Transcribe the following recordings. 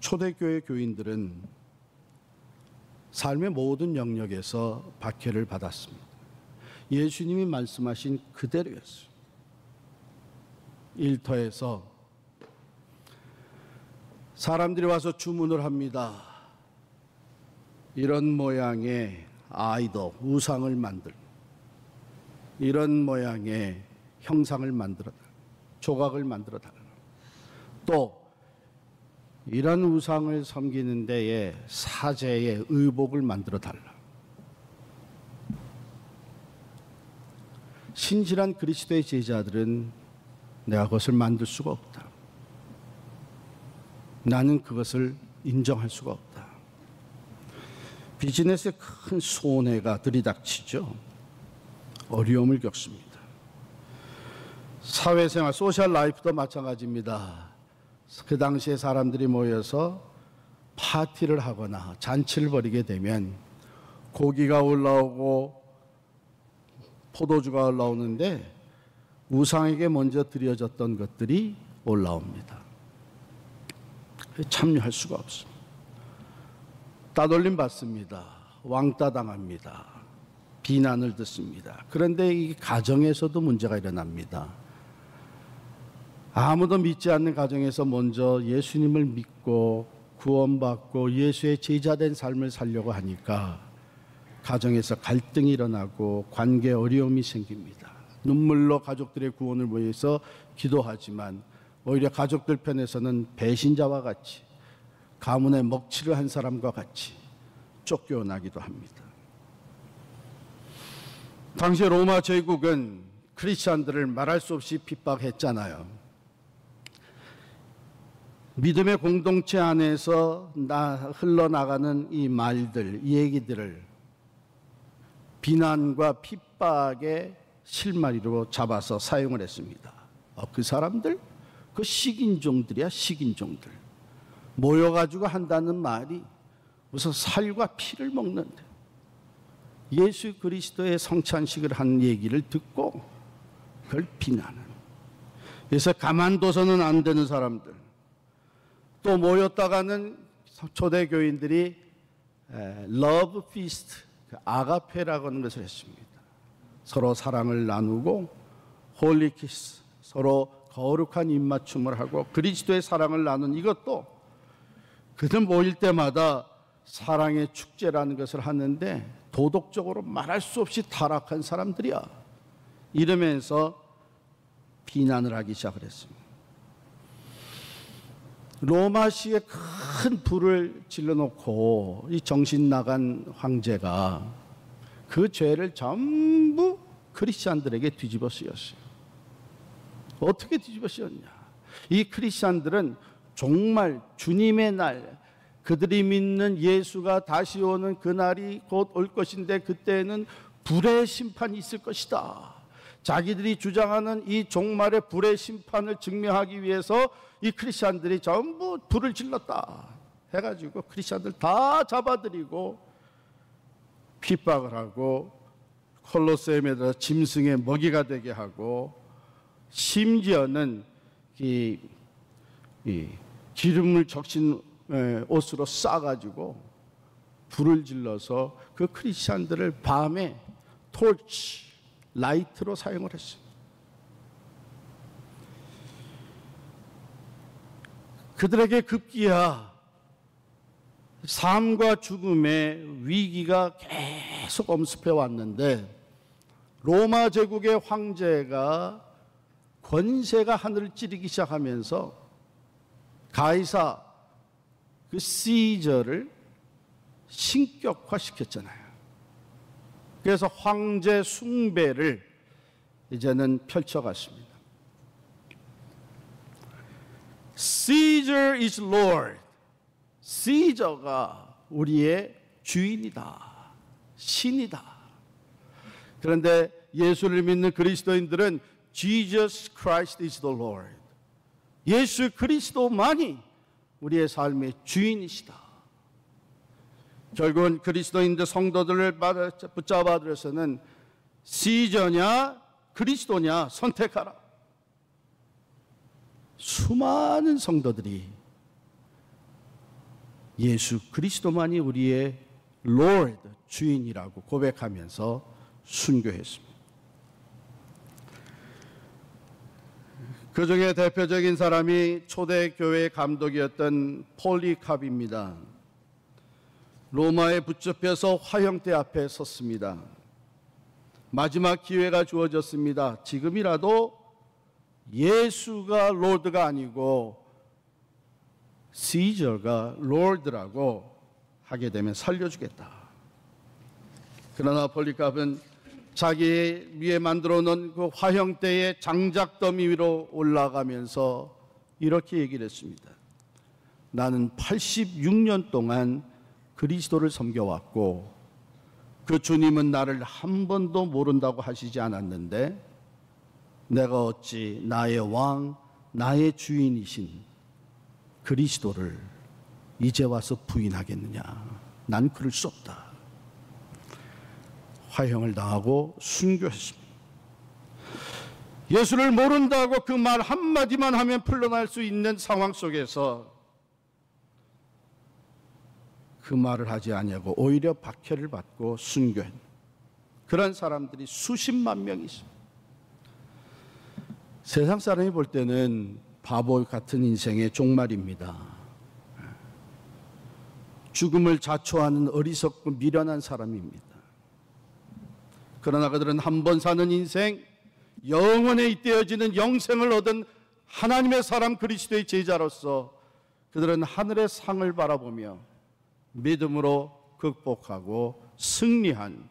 초대교회 교인들은 삶의 모든 영역에서 박해를 받았습니다. 예수님이 말씀하신 그대로였어요. 일터에서 사람들이 와서 주문을 합니다. 이런 모양의 아이돌, 우상을 만들고 이런 모양의 형상을 만들어 달라, 조각을 만들어 달라. 또 이런 우상을 섬기는 데에 사제의 의복을 만들어 달라. 신실한 그리스도의 제자들은 내가 그것을 만들 수가 없다. 나는 그것을 인정할 수가 없다. 비즈니스에 큰 손해가 들이닥치죠. 어려움을 겪습니다. 사회생활, 소셜 라이프도 마찬가지입니다. 그 당시에 사람들이 모여서 파티를 하거나 잔치를 벌이게 되면 고기가 올라오고 포도주가 올라오는데 우상에게 먼저 드려졌던 것들이 올라옵니다. 참여할 수가 없습니다. 따돌림 받습니다. 왕따 당합니다. 비난을 듣습니다. 그런데 이 가정에서도 문제가 일어납니다. 아무도 믿지 않는 가정에서 먼저 예수님을 믿고 구원받고 예수의 제자된 삶을 살려고 하니까 가정에서 갈등이 일어나고 관계 어려움이 생깁니다. 눈물로 가족들의 구원을 위해서 기도하지만 오히려 가족들 편에서는 배신자와 같이 가문의 먹칠을 한 사람과 같이 쫓겨나기도 합니다. 당시 로마 제국은 크리스찬들을 말할 수 없이 핍박했잖아요. 믿음의 공동체 안에서 흘러나가는 이 말들, 이 얘기들을 비난과 핍박의 실마리로 잡아서 사용을 했습니다. 그 사람들? 그 식인종들이야, 식인종들. 모여가지고 한다는 말이 무슨 살과 피를 먹는데 예수 그리스도의 성찬식을 한 얘기를 듣고 그걸 비난하는. 그래서 가만둬서는 안 되는 사람들. 또 모였다가는 초대교인들이 러브 피스트, 아가페라고 하는 것을 했습니다. 서로 사랑을 나누고 홀리 키스, 서로 거룩한 입맞춤을 하고 그리스도의 사랑을 나눈 이것도 그들 모일 때마다 사랑의 축제라는 것을 하는데 도덕적으로 말할 수 없이 타락한 사람들이야. 이러면서 비난을 하기 시작을 했습니다. 로마시에 큰 불을 질러놓고 이 정신 나간 황제가 그 죄를 전부 크리스찬들에게 뒤집어 쓰였어요. 어떻게 뒤집어 쓰였냐? 이 크리스찬들은 정말 주님의 날, 그들이 믿는 예수가 다시 오는 그날이 곧 올 것인데 그때는 불의 심판이 있을 것이다. 자기들이 주장하는 이 종말의 불의 심판을 증명하기 위해서 이 크리스찬들이 전부 불을 질렀다 해가지고 크리스찬들 다 잡아들이고 핍박을 하고 콜로세움에다 짐승의 먹이가 되게 하고 심지어는 이 기름을 적신 옷으로 싸가지고 불을 질러서 그 크리스찬들을 밤에 토치, 라이트로 사용을 했습니다. 그들에게 급기야 삶과 죽음의 위기가 계속 엄습해 왔는데 로마 제국의 황제가 권세가 하늘을 찌르기 시작하면서 가이사 그 시저를 신격화시켰잖아요. 그래서 황제 숭배를 이제는 펼쳐갔습니다. Caesar is Lord. 시저가 우리의 주인이다. 신이다. 그런데 예수를 믿는 그리스도인들은 Jesus Christ is the Lord. 예수 그리스도만이 우리의 삶의 주인이시다. 결국은 그리스도인들 성도들을 붙잡아들여서는 시저냐 그리스도냐 선택하라. 수많은 성도들이 예수 그리스도만이 우리의 Lord, 주인이라고 고백하면서 순교했습니다. 그 중에 대표적인 사람이 초대교회 감독이었던 폴리캅입니다. 로마에 붙잡혀서 화형대 앞에 섰습니다. 마지막 기회가 주어졌습니다. 지금이라도 예수가 롤드가 아니고 시저가 롤드라고 하게 되면 살려주겠다. 그러나 폴리캅은 자기 위에 만들어 놓은 그 화형대의 장작더미 위로 올라가면서 이렇게 얘기를 했습니다. 나는 86년 동안 그리스도를 섬겨왔고 그 주님은 나를 한 번도 모른다고 하시지 않았는데 내가 어찌 나의 왕, 나의 주인이신 그리스도를 이제 와서 부인하겠느냐. 난 그럴 수 없다. 화형을 당하고 순교했습니다. 예수를 모른다고 그 말 한마디만 하면 풀려날 수 있는 상황 속에서 그 말을 하지 아니하고 오히려 박해를 받고 순교한 그런 사람들이 수십만 명이 있습니다. 세상 사람이 볼 때는 바보 같은 인생의 종말입니다. 죽음을 자초하는 어리석고 미련한 사람입니다. 그러나 그들은 한 번 사는 인생, 영원에 잇대어지는 영생을 얻은 하나님의 사람 그리스도의 제자로서 그들은 하늘의 상을 바라보며 믿음으로 극복하고 승리한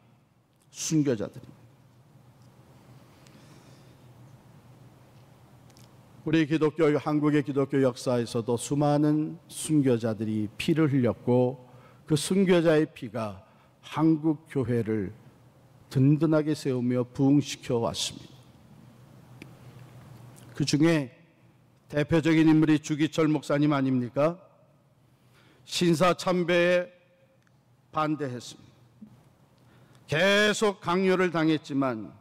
순교자들입니다. 우리 기독교, 한국의 기독교 역사에서도 수많은 순교자들이 피를 흘렸고 그 순교자의 피가 한국 교회를 든든하게 세우며 부흥시켜 왔습니다. 그 중에 대표적인 인물이 주기철 목사님 아닙니까? 신사참배에 반대했습니다. 계속 강요를 당했지만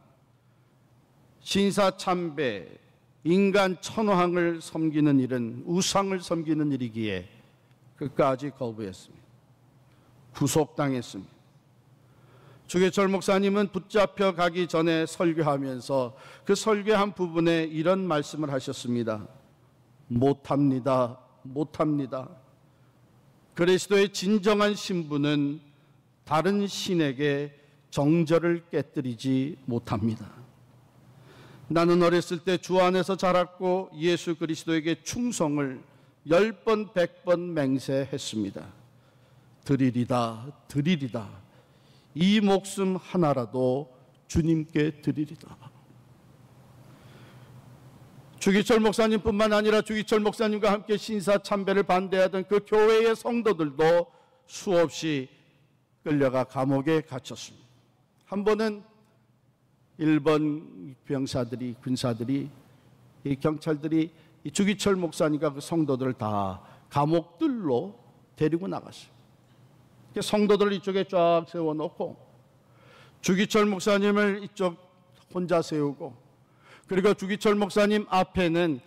신사참배, 인간 천황을 섬기는 일은 우상을 섬기는 일이기에 끝까지 거부했습니다. 구속당했습니다. 주기철 목사님은 붙잡혀 가기 전에 설교하면서 그 설교한 부분에 이런 말씀을 하셨습니다. 못합니다. 못합니다. 그리스도의 진정한 신부는 다른 신에게 정절을 깨뜨리지 못합니다. 나는 어렸을 때 주 안에서 자랐고 예수 그리스도에게 충성을 10번, 100번 맹세했습니다. 드리리다, 드리리다. 이 목숨 하나라도 주님께 드리리다. 주기철 목사님뿐만 아니라 주기철 목사님과 함께 신사참배를 반대하던 그 교회의 성도들도 수없이 끌려가 감옥에 갇혔습니다. 한 번은 일본 병사들이, 군사들이, 이 경찰들이 이 주기철 목사님과 그 성도들을 다 감옥들로 데리고 나갔어요. 성도들을 이쪽에 쫙 세워놓고 주기철 목사님을 이쪽 혼자 세우고, 그리고 주기철 목사님 앞에는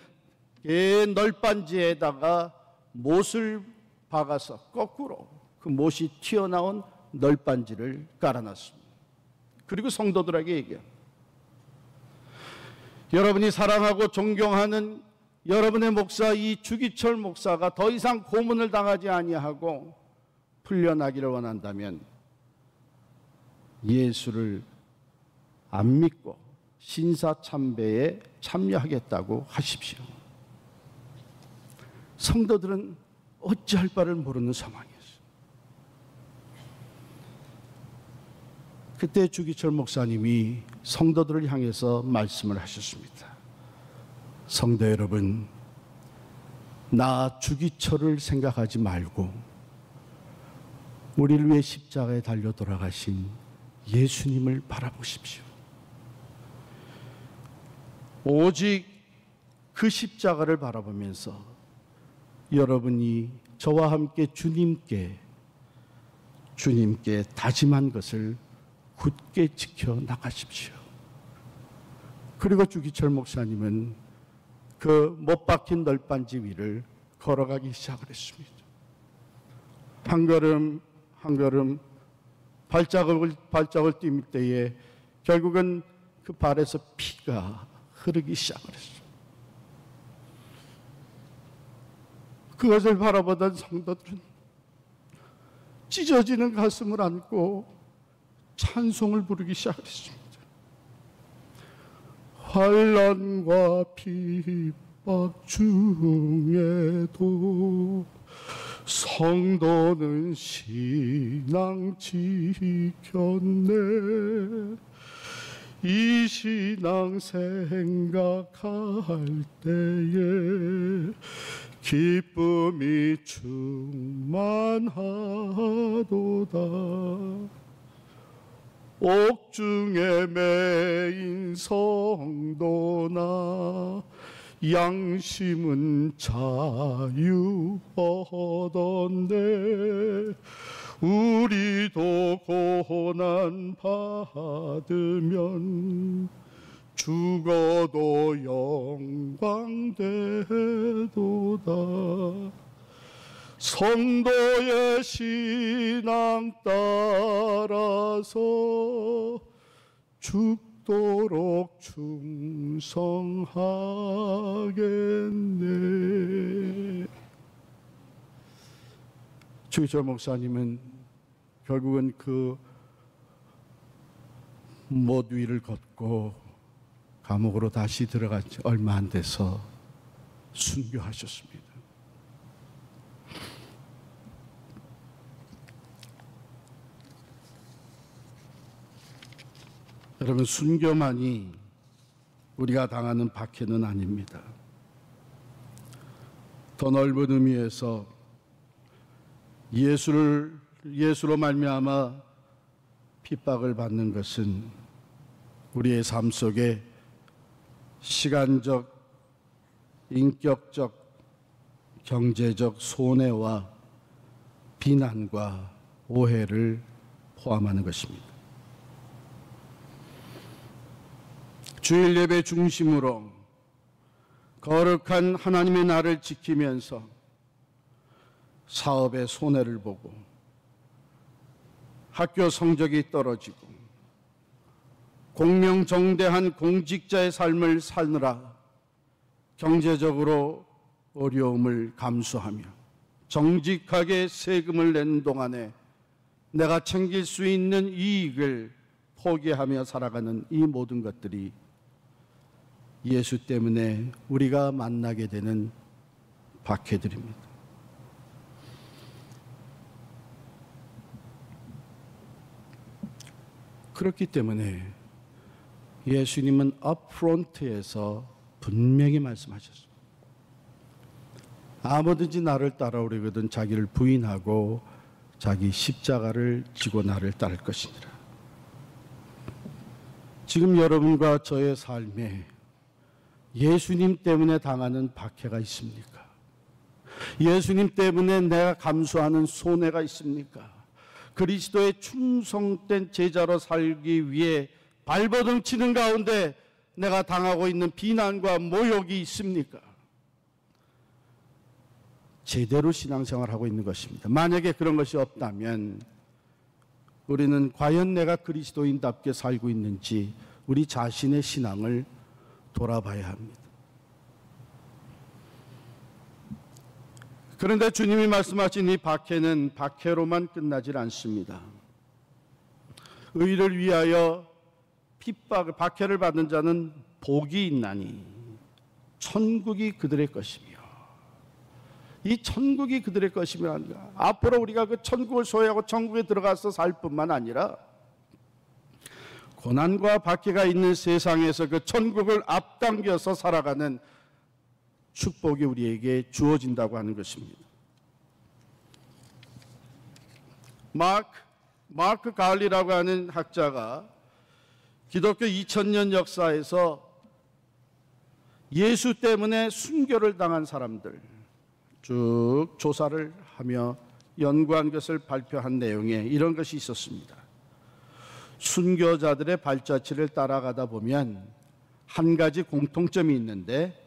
널빤지에다가 못을 박아서 거꾸로 그 못이 튀어나온 널빤지를 깔아놨습니다. 그리고 성도들에게 얘기해요. 여러분이 사랑하고 존경하는 여러분의 목사 이 주기철 목사가 더 이상 고문을 당하지 아니하고 풀려나기를 원한다면 예수를 안 믿고 신사참배에 참여하겠다고 하십시오. 성도들은 어찌할 바를 모르는 상황이었어요. 그때 주기철 목사님이 성도들을 향해서 말씀을 하셨습니다. 성도 여러분, 나 주기철을 생각하지 말고 우리를 위해 십자가에 달려 돌아가신 예수님을 바라보십시오. 오직 그 십자가를 바라보면서 여러분이 저와 함께 주님께 다짐한 것을 굳게 지켜 나가십시오. 그리고 주기철 목사님은 그 못 박힌 널빤지 위를 걸어가기 시작을 했습니다. 한 걸음 한 걸음 발자국을 띨 때에 결국은 그 발에서 피가 흐르기 시작을 했어요. 그것을 바라보던 성도들은 찢어지는 가슴을 안고 찬송을 부르기 시작했습니다. 환난과 핍박 중에도 성도는 신앙 지켰네. 이 신앙 생각할 때에 기쁨이 충만하도다. 옥중에 매인 성도나 양심은 자유하던데 우리도 고난 받으면 죽어도 영광되도다. 성도의 신앙 따라서 죽도록 충성하겠네. 주기철 목사님은 결국은 그 못 위를 걷고 감옥으로 다시 들어간 지 얼마 안 돼서 순교하셨습니다. 여러분, 순교만이 우리가 당하는 박해는 아닙니다. 더 넓은 의미에서 예수로 말미암아 핍박을 받는 것은 우리의 삶 속에 시간적, 인격적, 경제적 손해와 비난과 오해를 포함하는 것입니다. 주일 예배 중심으로 거룩한 하나님의 날을 지키면서 사업의 손해를 보고 학교 성적이 떨어지고 공명정대한 공직자의 삶을 사느라 경제적으로 어려움을 감수하며 정직하게 세금을 내는 동안에 내가 챙길 수 있는 이익을 포기하며 살아가는 이 모든 것들이 예수 때문에 우리가 만나게 되는 박해들입니다. 그렇기 때문에 예수님은 업프론트에서 분명히 말씀하셨습니다. 아무든지 나를 따라오려거든 자기를 부인하고 자기 십자가를 지고 나를 따를 것이니라. 지금 여러분과 저의 삶에 예수님 때문에 당하는 박해가 있습니까? 예수님 때문에 내가 감수하는 손해가 있습니까? 그리스도의 충성된 제자로 살기 위해 발버둥 치는 가운데 내가 당하고 있는 비난과 모욕이 있습니까? 제대로 신앙생활하고 있는 것입니다. 만약에 그런 것이 없다면 우리는 과연 내가 그리스도인답게 살고 있는지 우리 자신의 신앙을 돌아봐야 합니다. 그런데 주님이 말씀하신 이 박해는 박해로만 끝나질 않습니다. 의를 위하여 박해를 받는 자는 복이 있나니 천국이 그들의 것이며, 이 천국이 그들의 것이며, 앞으로 우리가 그 천국을 소유하고 천국에 들어가서 살 뿐만 아니라 고난과 박해가 있는 세상에서 그 천국을 앞당겨서 살아가는 축복이 우리에게 주어진다고 하는 것입니다. 마크 갈리라고 하는 학자가 기독교 2000년 역사에서 예수 때문에 순교를 당한 사람들 쭉 조사를 하며 연구한 것을 발표한 내용에 이런 것이 있었습니다. 순교자들의 발자취를 따라가다 보면 한 가지 공통점이 있는데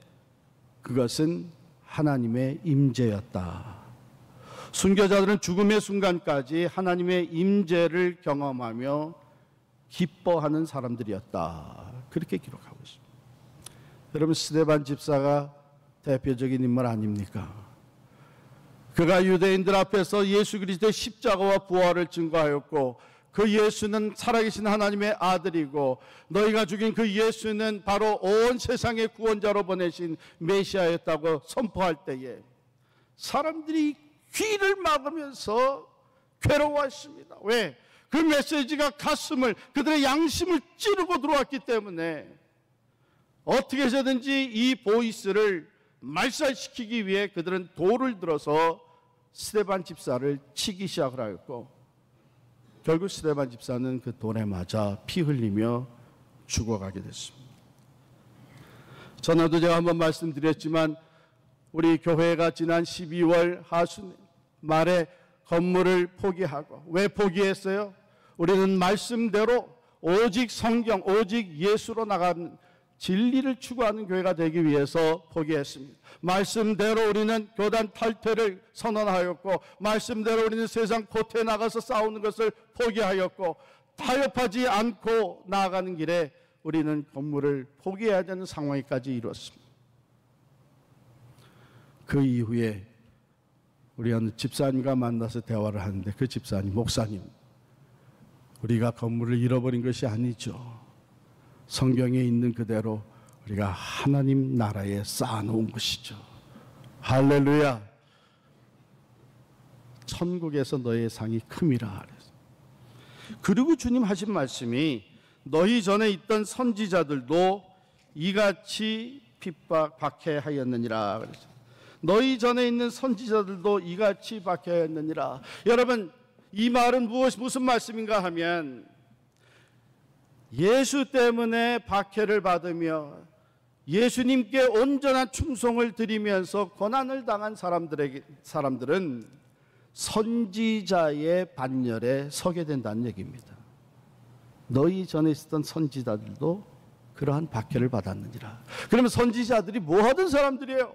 그것은 하나님의 임재였다. 순교자들은 죽음의 순간까지 하나님의 임재를 경험하며 기뻐하는 사람들이었다. 그렇게 기록하고 있습니다. 여러분, 스데반 집사가 대표적인 인물 아닙니까? 그가 유대인들 앞에서 예수 그리스도의 십자가와 부활을 증거하였고, 그 예수는 살아계신 하나님의 아들이고, 너희가 죽인 그 예수는 바로 온 세상의 구원자로 보내신 메시아였다고 선포할 때에 사람들이 귀를 막으면서 괴로워했습니다. 왜? 그 메시지가 가슴을, 그들의 양심을 찌르고 들어왔기 때문에 어떻게 해서든지 이 보이스를 말살시키기 위해 그들은 돌을 들어서 스데반 집사를 치기 시작을 하였고, 결국 스데반 집사는 그 돌에 맞아 피 흘리며 죽어가게 됐습니다. 전에도 제가 한번 말씀드렸지만, 우리 교회가 지난 12월 하순 말에 건물을 포기하고, 왜 포기했어요? 우리는 말씀대로 오직 성경, 오직 예수로 나가는 진리를 추구하는 교회가 되기 위해서 포기했습니다. 말씀대로 우리는 교단 탈퇴를 선언하였고, 말씀대로 우리는 세상 고태에 나가서 싸우는 것을 포기하였고, 타협하지 않고 나아가는 길에 우리는 건물을 포기해야 되는 상황까지 이뤘습니다. 그 이후에 우리 어느 집사님과 만나서 대화를 하는데, 그 집사님, 목사님, 우리가 건물을 잃어버린 것이 아니죠. 성경에 있는 그대로 우리가 하나님 나라에 쌓아놓은 것이죠. 할렐루야. 천국에서 너의 상이 큼이라. 그리고 주님 하신 말씀이, 너희 전에 있던 선지자들도 이같이 핍박 박해하였느니라. 너희 전에 있는 선지자들도 이같이 박해하였느니라. 여러분, 이 말은 무슨 말씀인가 하면, 예수 때문에 박해를 받으며 예수님께 온전한 충성을 드리면서 고난을 당한 사람들은 선지자의 반열에 서게 된다는 얘기입니다. 너희 전에 있었던 선지자들도 그러한 박해를 받았느니라. 그러면 선지자들이 뭐 하던 사람들이에요?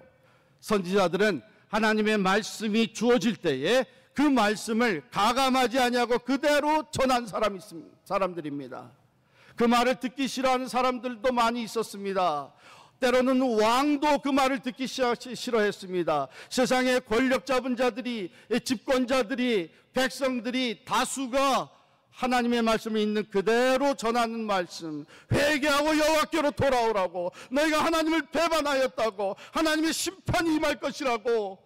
선지자들은 하나님의 말씀이 주어질 때에 그 말씀을 가감하지 아니하고 그대로 전한 사람들입니다. 그 말을 듣기 싫어하는 사람들도 많이 있었습니다. 때로는 왕도 그 말을 듣기 싫어했습니다. 세상의 권력 잡은 자들이, 집권자들이, 백성들이 다수가 하나님의 말씀이 있는 그대로 전하는 말씀, 회개하고 여호와께로 돌아오라고, 너희가 하나님을 배반하였다고, 하나님의 심판이 임할 것이라고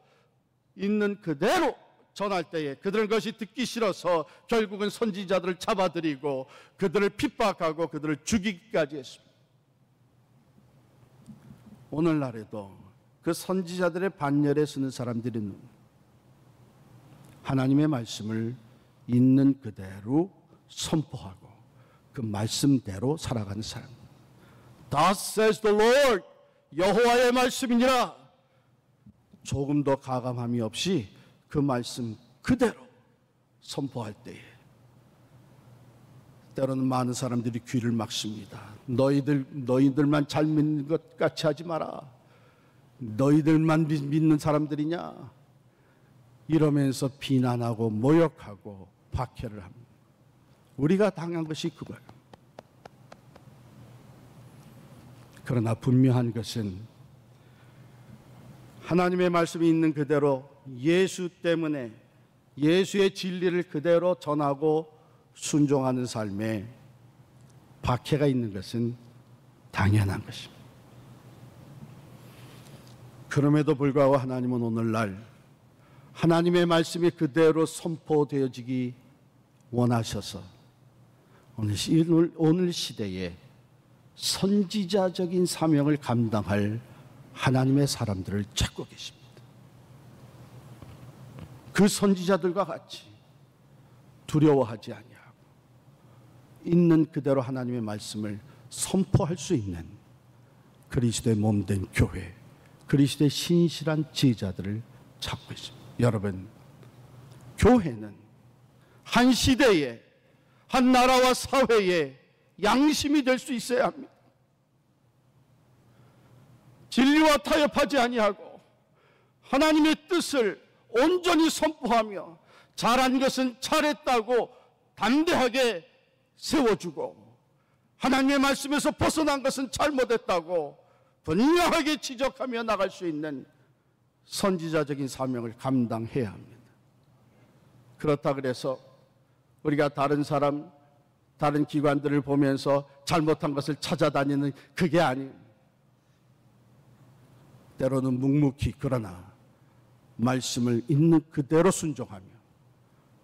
있는 그대로 전할 때에 그들은 그것이 듣기 싫어서 결국은 선지자들을 잡아들이고 그들을 핍박하고 그들을 죽이기까지 했습니다. 오늘날에도 그 선지자들의 반열에 서는 사람들은 하나님의 말씀을 있는 그대로 선포하고 그 말씀대로 살아가는 사람. Thus says the Lord, 여호와의 말씀이니라. 조금 더 가감함이 없이 그 말씀 그대로 선포할 때에 때로는 많은 사람들이 귀를 막습니다. 너희들만 잘 믿는 것 같이 하지 마라. 너희들만 믿는 사람들이냐? 이러면서 비난하고 모욕하고 박해를 합니다. 우리가 당한 것이 그거예요. 그러나 분명한 것은 하나님의 말씀이 있는 그대로 예수 때문에 예수의 진리를 그대로 전하고 순종하는 삶에 박해가 있는 것은 당연한 것입니다. 그럼에도 불구하고 하나님은 오늘날 하나님의 말씀이 그대로 선포되어지기 원하셔서 오늘 시대에 선지자적인 사명을 감당할 하나님의 사람들을 찾고 계십니다. 그 선지자들과 같이 두려워하지 아니하고 있는 그대로 하나님의 말씀을 선포할 수 있는 그리스도의 몸된 교회, 그리스도의 신실한 제자들을 찾고 있습니다. 여러분, 교회는 한 시대에 한 나라와 사회에 양심이 될 수 있어야 합니다. 진리와 타협하지 아니하고 하나님의 뜻을 온전히 선포하며 잘한 것은 잘했다고 담대하게 세워주고 하나님의 말씀에서 벗어난 것은 잘못했다고 분명하게 지적하며 나갈 수 있는 선지자적인 사명을 감당해야 합니다. 그렇다 그래서 우리가 다른 사람, 다른 기관들을 보면서 잘못한 것을 찾아다니는 그게 아니에요. 때로는 묵묵히 그러나 말씀을 있는 그대로 순종하며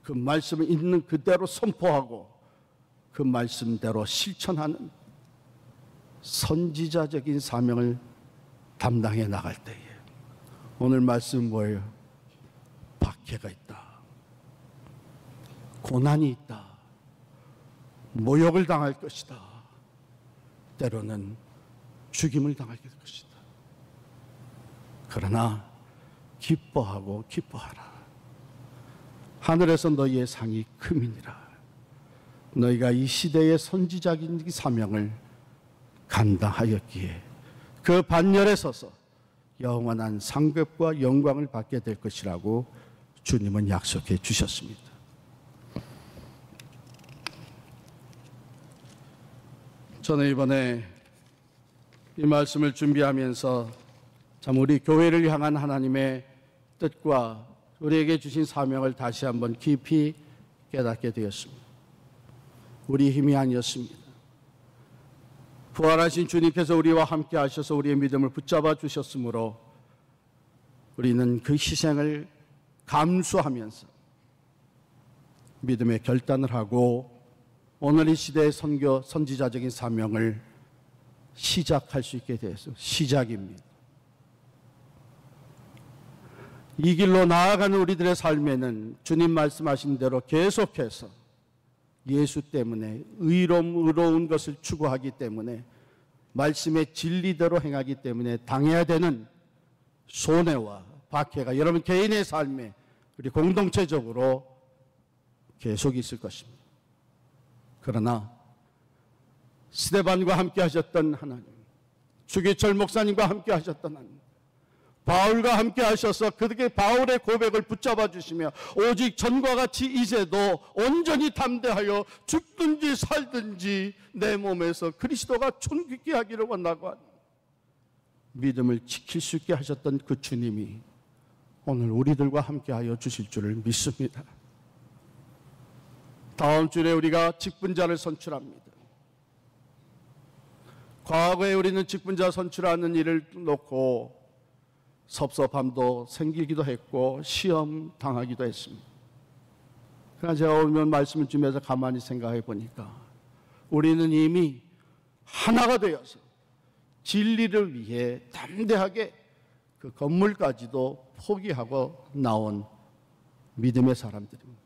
그 말씀을 있는 그대로 선포하고 그 말씀대로 실천하는 선지자적인 사명을 담당해 나갈 때에 오늘 말씀은 뭐예요? 박해가 있다. 고난이 있다. 모욕을 당할 것이다. 때로는 죽임을 당할 것이다. 그러나 기뻐하고 기뻐하라. 하늘에서 너희의 상이 큼이니라. 너희가 이 시대의 선지자적인 사명을 감당하였기에 그 반열에 서서 영원한 상급과 영광을 받게 될 것이라고 주님은 약속해 주셨습니다. 저는 이번에 이 말씀을 준비하면서 참 우리 교회를 향한 하나님의 뜻과 우리에게 주신 사명을 다시 한번 깊이 깨닫게 되었습니다. 우리 힘이 아니었습니다. 부활하신 주님께서 우리와 함께 하셔서 우리의 믿음을 붙잡아 주셨으므로 우리는 그 희생을 감수하면서 믿음의 결단을 하고 오늘 이 시대의 선지자적인 사명을 시작할 수 있게 되었습니다. 시작입니다. 이 길로 나아가는 우리들의 삶에는 주님 말씀하신 대로 계속해서 예수 때문에 의로운 것을 추구하기 때문에 말씀의 진리대로 행하기 때문에 당해야 되는 손해와 박해가 여러분 개인의 삶에 우리 공동체적으로 계속 있을 것입니다. 그러나 스데반과 함께 하셨던 하나님, 주기철 목사님과 함께 하셨던 하나님, 바울과 함께 하셔서 그렇게 바울의 고백을 붙잡아 주시며 오직 전과 같이 이제도 온전히 담대하여 죽든지 살든지 내 몸에서 그리스도가 존귀케 하기를 원하고 하는 믿음을 지킬 수 있게 하셨던 그 주님이 오늘 우리들과 함께 하여 주실 줄을 믿습니다. 다음 주에 우리가 직분자를 선출합니다. 과거에 우리는 직분자 선출하는 일을 놓고 섭섭함도 생기기도 했고 시험 당하기도 했습니다. 그러나 제가 오늘 말씀을 주면서 가만히 생각해 보니까 우리는 이미 하나가 되어서 진리를 위해 담대하게 그 건물까지도 포기하고 나온 믿음의 사람들입니다.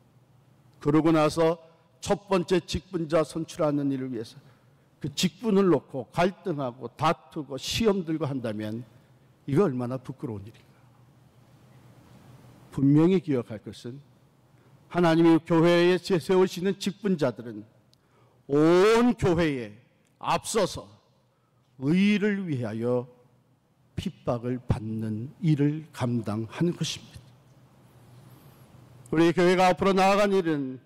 그러고 나서 첫 번째 직분자 선출하는 일을 위해서 그 직분을 놓고 갈등하고 다투고 시험 들고 한다면 이거 얼마나 부끄러운 일인가. 분명히 기억할 것은 하나님이 교회에 세우시는 직분자들은 온 교회에 앞서서 의를 위하여 핍박을 받는 일을 감당하는 것입니다. 우리 교회가 앞으로 나아간 일은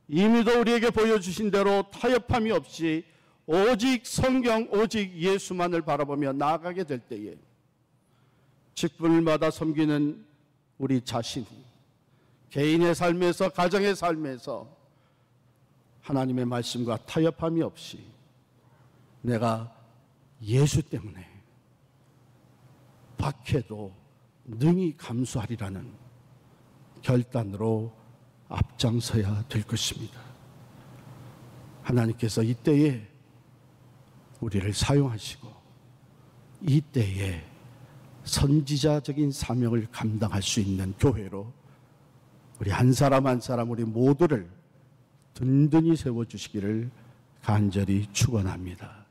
이미도 우리에게 보여주신 대로 타협함이 없이 오직 성경, 오직 예수만을 바라보며 나아가게 될 때에 직분을 받아 섬기는 우리 자신이 개인의 삶에서 가정의 삶에서 하나님의 말씀과 타협함이 없이 내가 예수 때문에 박해도 능히 감수하리라는 결단으로 앞장서야 될 것입니다. 하나님께서 이때에 우리를 사용하시고 이때에 선지자적인 사명을 감당할 수 있는 교회로 우리 한 사람 한 사람 우리 모두를 든든히 세워주시기를 간절히 축원합니다.